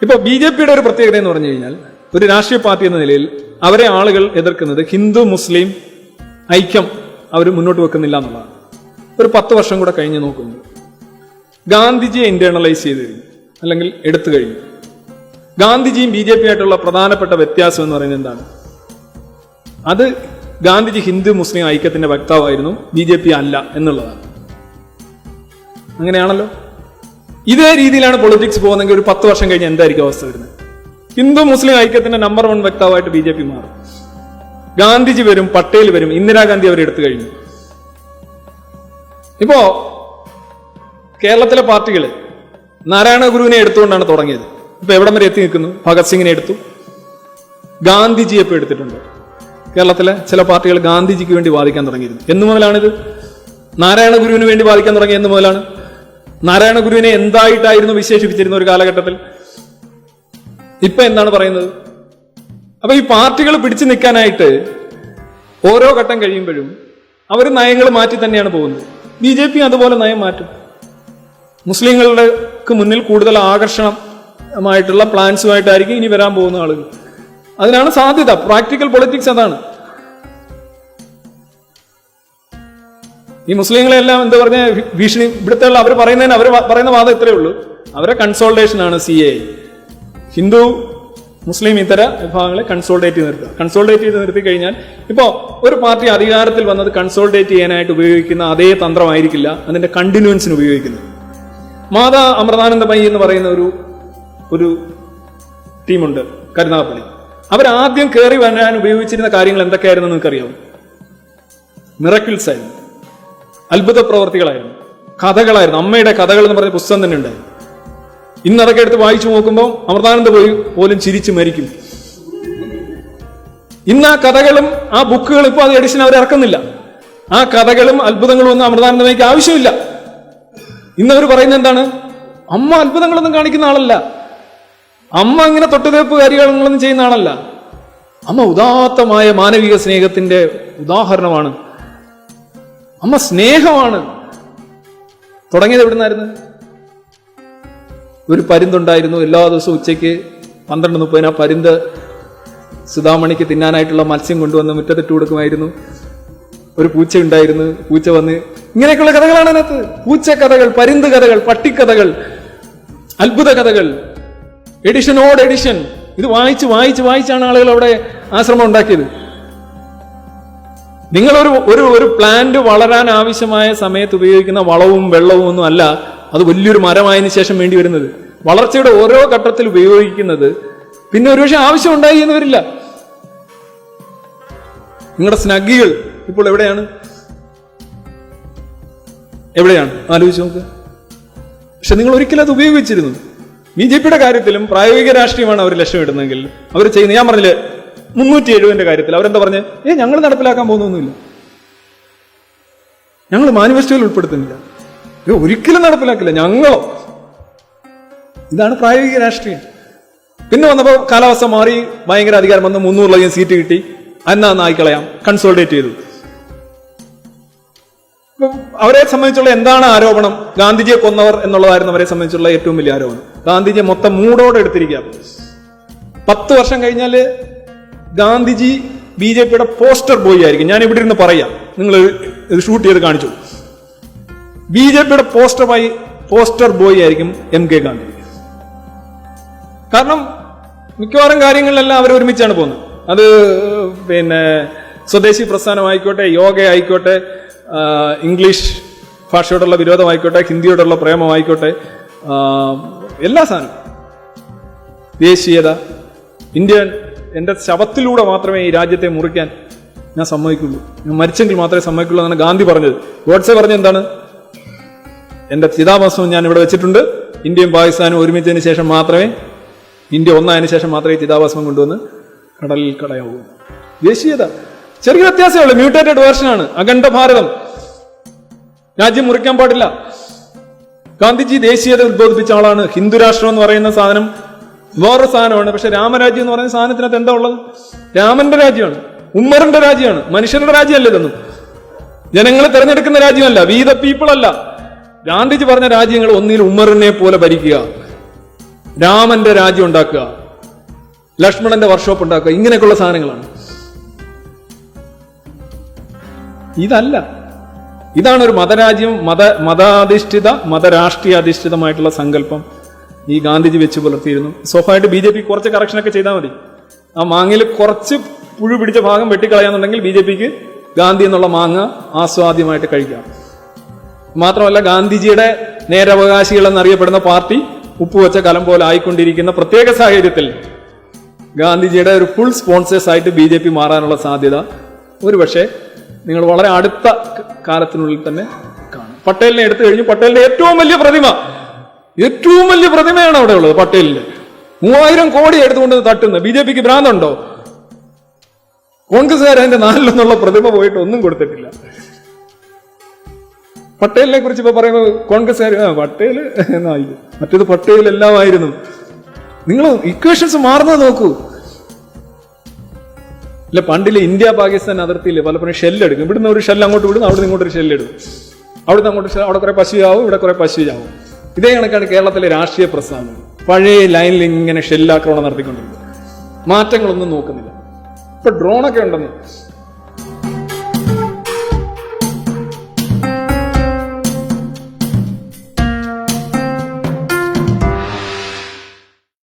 ഇപ്പൊ BJPയുടെ ഒരു പ്രത്യേകത എന്ന് പറഞ്ഞു കഴിഞ്ഞാൽ, ഒരു രാഷ്ട്രീയ പാർട്ടി എന്ന നിലയിൽ അവരെ ആളുകൾ എതിർക്കുന്നത് ഹിന്ദു മുസ്ലിം ഐക്യം അവർ മുന്നോട്ട് വെക്കുന്നില്ല എന്നുള്ളതാണ്. ഒരു 10 വർഷം കൂടെ കഴിഞ്ഞ് നോക്കുന്നത് ഗാന്ധിജിയെ ഇന്റേണലൈസ് ചെയ്ത് കഴിഞ്ഞു, അല്ലെങ്കിൽ എടുത്തു കഴിഞ്ഞു. ഗാന്ധിജിയും BJP ആയിട്ടുള്ള പ്രധാനപ്പെട്ട വ്യത്യാസം എന്ന് പറയുന്നത് എന്താണ്? അത് ഗാന്ധിജി ഹിന്ദു മുസ്ലിം ഐക്യത്തിന്റെ വക്താവായിരുന്നു, BJP അല്ല എന്നുള്ളതാണ്. അങ്ങനെയാണല്ലോ. ഇതേ രീതിയിലാണ് പൊളിറ്റിക്സ് പോകുന്നെങ്കിൽ ഒരു 10 വർഷം കഴിഞ്ഞ് എന്തായിരിക്കും അവസ്ഥ വരുന്നത്? ഹിന്ദു മുസ്ലിം ഐക്യത്തിന്റെ നമ്പർ 1 വക്താവായിട്ട് BJP മാറും. ഗാന്ധിജി വരും, പട്ടേൽ വരും, ഇന്ദിരാഗാന്ധി അവർ എടുത്തു കഴിഞ്ഞു. ഇപ്പോ കേരളത്തിലെ പാർട്ടികൾ നാരായണ ഗുരുവിനെ എടുത്തുകൊണ്ടാണ് തുടങ്ങിയത്. ഇപ്പൊ എവിടം വരെ എത്തി നിൽക്കുന്നു? ഭഗത് സിംഗിനെ എടുത്തു, ഗാന്ധിജിയെ ഇപ്പൊ എടുത്തിട്ടുണ്ട്. കേരളത്തിലെ ചില പാർട്ടികൾ ഗാന്ധിജിക്ക് വേണ്ടി വാദിക്കാൻ തുടങ്ങിയിരുന്നു. എന്നു മുതലാണിത്? നാരായണ ഗുരുവിന് വേണ്ടി വാദിക്കാൻ തുടങ്ങിയ എന്ന് മുതലാണ്? നാരായണ ഗുരുവിനെ എന്തായിട്ടായിരുന്നു വിശേഷിപ്പിച്ചിരുന്ന ഒരു കാലഘട്ടത്തിൽ? ഇപ്പൊ എന്താണ് പറയുന്നത്? അപ്പൊ ഈ പാർട്ടികൾ പിടിച്ചു നിൽക്കാനായിട്ട് ഓരോ ഘട്ടം കഴിയുമ്പോഴും അവർ നയങ്ങൾ മാറ്റി തന്നെയാണ് പോകുന്നത്. BJP അതുപോലെ നയം മാറ്റും. മുസ്ലിങ്ങൾക്ക് മുന്നിൽ കൂടുതൽ ആകർഷണമായിട്ടുള്ള പ്ലാൻസുമായിട്ടായിരിക്കും ഇനി വരാൻ പോകുന്ന ആളുകൾ. അതിനാണ് സാധ്യത. പ്രാക്ടിക്കൽ പൊളിറ്റിക്സ് അതാണ്. ഈ മുസ്ലിങ്ങളെല്ലാം എന്താ പറഞ്ഞ ഭീഷണി ഇവിടുത്തെ അവർ പറയുന്നതിന് അവർ പറയുന്ന വാദം ഇത്രയേ ഉള്ളൂ. അവരെ കൺസോൾട്ടേഷൻ ആണ് CAA. ഹിന്ദു മുസ്ലിം ഇതര വിഭാഗങ്ങളെ കൺസോൾട്ടേറ്റ് ചെയ്ത് നിർത്തുക. കൺസോൾട്ടേറ്റ് ചെയ്ത് നിർത്തി കഴിഞ്ഞാൽ ഇപ്പോ ഒരു പാർട്ടി അധികാരത്തിൽ വന്നത് കൺസോൾട്ടേറ്റ് ചെയ്യാനായിട്ട് ഉപയോഗിക്കുന്ന അതേ തന്ത്രമായിരിക്കില്ല അതിന്റെ കണ്ടിന്യൂൻസിന് ഉപയോഗിക്കുന്നത്. മാതാ അമൃതാനന്ദമയി എന്ന് പറയുന്ന ഒരു ടീമുണ്ട് കരുനാഗപ്പള്ളി. അവരാദ്യം കയറി വരാൻ ഉപയോഗിച്ചിരുന്ന കാര്യങ്ങൾ എന്തൊക്കെയായിരുന്നു നിങ്ങൾക്കറിയാവും? മിറക്കിൾസ് ആയിരുന്നു, അത്ഭുത പ്രവർത്തികളായിരുന്നു, കഥകളായിരുന്നു. അമ്മയുടെ കഥകൾ എന്ന് പറഞ്ഞ പുസ്തകം തന്നെ ഉണ്ടായിരുന്നു. ഇന്ന് അതൊക്കെ എടുത്ത് വായിച്ചു നോക്കുമ്പോൾ അമൃതാനന്ദ പോലും ചിരിച്ചു മരിക്കും. ഇന്ന് ആ കഥകളും ആ ബുക്കുകളും ഇപ്പോൾ അത് എഡിഷൻ അവർ ഇറക്കുന്നില്ല. ആ കഥകളും അത്ഭുതങ്ങളും ഒന്നും അമൃതാനന്ദമയ്ക്ക് ആവശ്യമില്ല. ഇന്ന് അവർ പറയുന്നത് എന്താണ്? അമ്മ അത്ഭുതങ്ങളൊന്നും കാണിക്കുന്ന ആളല്ല, അമ്മ ഇങ്ങനെ തൊട്ടുതേപ്പ് കാര്യങ്ങളൊന്നും ചെയ്യുന്ന ആളല്ല. അമ്മ ഉദാത്തമായ മാനവിക സ്നേഹത്തിന്റെ ഉദാഹരണമാണ്. അമ്മ സ്നേഹമാണ്. തുടങ്ങിയത് എവിടുന്നായിരുന്നു? ഒരു പരുന്തുണ്ടായിരുന്നു. എല്ലാ ദിവസവും ഉച്ചയ്ക്ക് 12:30 ആ പരുന്ത് സുധാമണിക്ക് തിന്നാനായിട്ടുള്ള മത്സ്യം കൊണ്ടുവന്ന് മുറ്റത്തിട്ട് കൊടുക്കുമായിരുന്നു. ഒരു പൂച്ച ഉണ്ടായിരുന്നു, പൂച്ച വന്ന് ഇങ്ങനെയൊക്കെയുള്ള കഥകളാണ് അതിനകത്ത്. പൂച്ച കഥകൾ, പരുന്ത് കഥകൾ, പട്ടിക്കഥകൾ, അത്ഭുത കഥകൾ, എഡിഷനോട് എഡിഷൻ. ഇത് വായിച്ച് വായിച്ച് വായിച്ചാണ് ആളുകൾ അവിടെ ആശ്രമം ഉണ്ടാക്കിയത്. നിങ്ങൾ ഒരു പ്ലാന്റ് വളരാൻ ആവശ്യമായ സമയത്ത് ഉപയോഗിക്കുന്ന വളവും വെള്ളവും ഒന്നും അല്ല അത് വലിയൊരു മരമായതിനു ശേഷം വേണ്ടി വരുന്നത്. വളർച്ചയുടെ ഓരോ ഘട്ടത്തിൽ ഉപയോഗിക്കുന്നത് പിന്നെ ഒരുപക്ഷെ ആവശ്യം ഉണ്ടായി എന്ന് വരില്ല. നിങ്ങളുടെ സ്നഗ്ഗികൾ ഇപ്പോൾ എവിടെയാണ് ആലോചിച്ച് നോക്ക്. പക്ഷെ നിങ്ങൾ ഒരിക്കലും അത് ഉപയോഗിച്ചിരുന്നു. BJPയുടെ കാര്യത്തിലും പ്രായോഗിക രാഷ്ട്രീയമാണ് അവർ ലക്ഷ്യമിടുന്നെങ്കിൽ അവർ ചെയ്യുന്ന, ഞാൻ പറഞ്ഞില്ലേ 370 കാര്യത്തിൽ അവരെന്താ പറഞ്ഞ്? ഞങ്ങൾ നടപ്പിലാക്കാൻ പോകുന്നൊന്നുമില്ല, ഞങ്ങൾ മാനിഫെസ്റ്റോയിൽ ഉൾപ്പെടുത്തുന്നില്ല, ഒരിക്കലും നടപ്പിലാക്കില്ല ഞങ്ങളോ. ഇതാണ് പ്രായോഗിക രാഷ്ട്രീയം. പിന്നെ വന്നപ്പോ കാലാവസ്ഥ മാറി, ഭയങ്കര അധികാരം വന്ന് 300 സീറ്റ് കിട്ടി, എന്നാ നായിക്കളയാം, കൺസോൾട്ടേറ്റ് ചെയ്തു. അവരെ സംബന്ധിച്ചുള്ള എന്താണ് ആരോപണം? ഗാന്ധിജിയെ കൊന്നവർ എന്നുള്ളതായിരുന്നു അവരെ സംബന്ധിച്ചുള്ള ഏറ്റവും വലിയ ആരോപണം. ഗാന്ധിജിയെ മൊത്തം മൂടോടെ എടുത്തിരിക്കുക. 10 വർഷം കഴിഞ്ഞാല് ഗാന്ധിജി BJPയുടെ പോസ്റ്റർ ബോയ് ആയിരിക്കും. ഞാൻ ഇവിടെ ഇരുന്ന് പറയാം, നിങ്ങൾ ഇത് ഷൂട്ട് ചെയ്ത് കാണിച്ചു. BJPയുടെ പോസ്റ്റർ ബോയ് ആയിരിക്കും MK ഗാന്ധി. കാരണം മിക്കവാറും കാര്യങ്ങളിലെല്ലാം അവർ ഒരുമിച്ചാണ് പോകുന്നത്. അത് പിന്നെ സ്വദേശി പ്രസ്ഥാനമായിക്കോട്ടെ, യോഗ ആയിക്കോട്ടെ, ഇംഗ്ലീഷ് ഭാഷയോടുള്ള വിരോധമായിക്കോട്ടെ, ഹിന്ദിയോടുള്ള പ്രേമമായിക്കോട്ടെ, എല്ലാ സാധനവും ദേശീയത. എന്റെ ശവത്തിലൂടെ മാത്രമേ ഈ രാജ്യത്തെ മുറിക്കാൻ ഞാൻ സമ്മതിക്കുള്ളൂ, ഞാൻ മരിച്ചെങ്കിൽ മാത്രമേ സമ്മതിക്കുള്ളൂ എന്നാണ് ഗാന്ധി പറഞ്ഞത്. ഗോഡ്സെ പറഞ്ഞത് എന്താണ്? എന്റെ ചിതാഭസ്മം ഞാൻ ഇവിടെ വെച്ചിട്ടുണ്ട്, ഇന്ത്യയും പാകിസ്ഥാനും ഒരുമിച്ചതിന് ശേഷം മാത്രമേ, ഇന്ത്യ ഒന്നായതിനു ശേഷം മാത്രമേ ചിതാഭസ്മം കൊണ്ടുവന്ന് കടലിൽ കളയാവൂ. ദേശീയത ചെറിയ വ്യത്യാസമേ ഉള്ളൂ, മ്യൂട്ടേറ്റഡ് വേർഷനാണ്. അഖണ്ഡ ഭാരതം, രാജ്യം മുറിക്കാൻ പാടില്ല. ഗാന്ധിജി ദേശീയത ഉദ്ബോധിപ്പിച്ച ആളാണ്. ഹിന്ദു രാഷ്ട്രം എന്ന് പറയുന്ന സാധനം വേറൊരു സാധനമാണ്. പക്ഷെ രാമരാജ്യം എന്ന് പറയുന്ന സാധനത്തിനകത്ത് എന്താ ഉള്ളത്? രാമന്റെ രാജ്യമാണ്, ഉമ്മറിന്റെ രാജ്യമാണ്, മനുഷ്യരുടെ രാജ്യമല്ല ഇതൊന്നും. ജനങ്ങളെ തെരഞ്ഞെടുക്കുന്ന രാജ്യമല്ല, വി ദ പീപ്പിൾ അല്ല. ഗാന്ധിജി പറഞ്ഞ രാജ്യങ്ങൾ ഒന്നിൽ ഉമ്മറിനെ പോലെ ഭരിക്കുക, രാമന്റെ രാജ്യം ഉണ്ടാക്കുക, ലക്ഷ്മണന്റെ വർക്ക്ഷോപ്പ് ഉണ്ടാക്കുക, ഇങ്ങനെയൊക്കെയുള്ള സാധനങ്ങളാണ്. ഇതല്ല. ഇതാണ് ഒരു മതരാജ്യം, മതാധിഷ്ഠിത മതരാഷ്ട്രീയാധിഷ്ഠിതമായിട്ടുള്ള സങ്കല്പം ഈ ഗാന്ധിജി വെച്ച് പുലർത്തിയിരുന്നു. സ്വാഭാവികമായിട്ട് BJP കുറച്ച് കറക്ഷനൊക്കെ ചെയ്താൽ മതി. ആ മാങ്ങയിൽ കുറച്ച് പുഴു പിടിച്ച ഭാഗം വെട്ടിക്കളയാന്നുണ്ടെങ്കിൽ BJPക്ക് ഗാന്ധി എന്നുള്ള മാങ്ങ ആസ്വാദ്യമായിട്ട് കഴിക്കാം. മാത്രമല്ല, ഗാന്ധിജിയുടെ നേരവകാശികൾ എന്നറിയപ്പെടുന്ന പാർട്ടി ഉപ്പുവെച്ച കലം പോലെ ആയിക്കൊണ്ടിരിക്കുന്ന പ്രത്യേക സാഹചര്യത്തിൽ ഗാന്ധിജിയുടെ ഒരു ഫുൾ സ്പോൺസേഴ്സ് ആയിട്ട് BJP മാറാനുള്ള സാധ്യത ഒരുപക്ഷെ നിങ്ങൾ വളരെ അടുത്ത കാലത്തിനുള്ളിൽ തന്നെ കാണും. പട്ടേലിനെ എടുത്തു കഴിഞ്ഞു. പട്ടേലിന്റെ ഏറ്റവും വലിയ പ്രതിമയാണ് അവിടെ ഉള്ളത്. പട്ടേലിന്റെ 3000 കോടി എടുത്തുകൊണ്ട് തട്ടുന്നത്. BJPക്ക് ഭ്രാന്തുണ്ടോ? കോൺഗ്രസ്സുകാർ അതിന്റെ 4 പ്രതിമ പോയിട്ട് ഒന്നും കൊടുത്തിട്ടില്ല. പട്ടേലിനെ കുറിച്ച് ഇപ്പൊ പറയുമ്പോൾ കോൺഗ്രസ്സുകാർ പട്ടേൽ എന്നായി, മറ്റേത് പട്ടേൽ എല്ലാമായിരുന്നു. നിങ്ങൾ ഇക്വേഷൻസ് മാറുന്നത് നോക്കൂ. ഇല്ല, പണ്ടില് ഇന്ത്യ പാകിസ്ഥാൻ അതിർത്തിയില് പലപ്പോഴും ഷെല്ലെടുക്കും. ഇവിടുന്ന് ഒരു ഷെല്ല് അങ്ങോട്ട് വിടുന്നു, അവിടുന്ന് ഇങ്ങോട്ട് ഒരു ഷെല്ലെടുക്കും. അവിടുന്ന് അങ്ങോട്ട് അവിടെ കുറെ പശുവാവും, ഇവിടെ കുറെ പശുവാവും. ഇതേ കണക്കാണ് കേരളത്തിലെ രാഷ്ട്രീയ പ്രസ്ഥാനം. പഴയ ലൈനിൽ ഇങ്ങനെ ഷെല്ലാക്രമണം നടത്തിക്കൊണ്ടിരിക്കുന്നത്. മാറ്റങ്ങളൊന്നും നോക്കുന്നില്ല. ഇപ്പൊ ഡ്രോണൊക്കെ ഉണ്ടെന്ന്